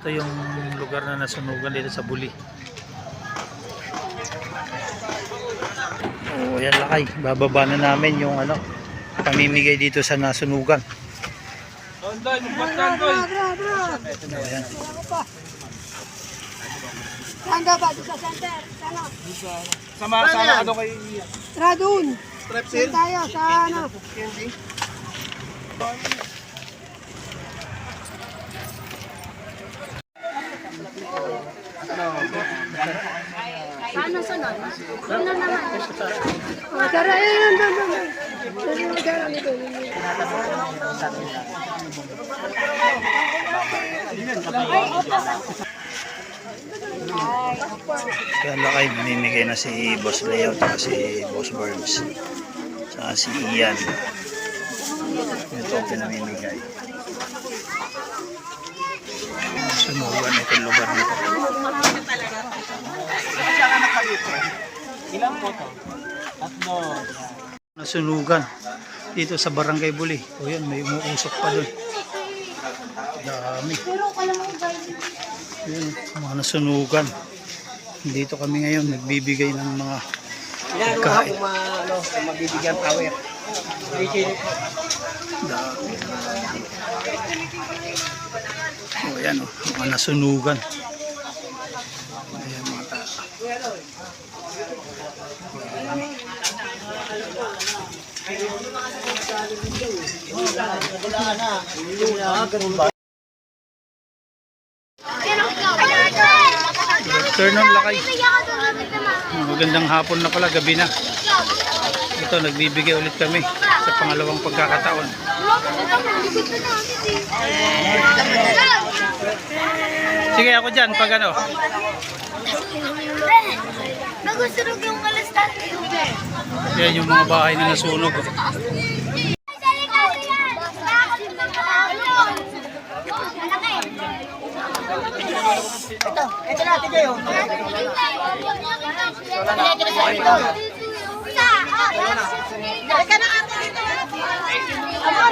Ito yung lugar na nasunugan dito sa Buli. Oh, yan lakay. Bababa na namin yung ano, pamimigay dito sa nasunugan. Ayan. Saan ba sa center? Sana. Sama ano kay Radun. Trepsil tayo sa ano. Ano sunod? Ano naman? Oh, tara, doon. Kaya lakay, mamimigay na si Boss Leo at si Boss Burns. Saka si Ian. Ito ang pinamimigay. Sunugan itong lugar nito. ilang po to? Tatlo. Nasunugan dito sa Barangay Buli. O yan, may umuusok pa doon. Dami. Yun, mga nasunugan. Dito kami ngayon nagbibigay ng mga pagkain. Kung mabibigyan power. Dami. O yan o, mga nasunugan. Ayan mga tao. Afternoon lakay. Magandang hapon na pala, gabi na. Ito, nagbibigay ulit kami sa pangalawang pagkakataon. Sige ako dyan pag ano. Nagusunog yung kalastan. Yan yung mga bahay na nasunog. Ito natin kayo. Halika na ate dito. Amor,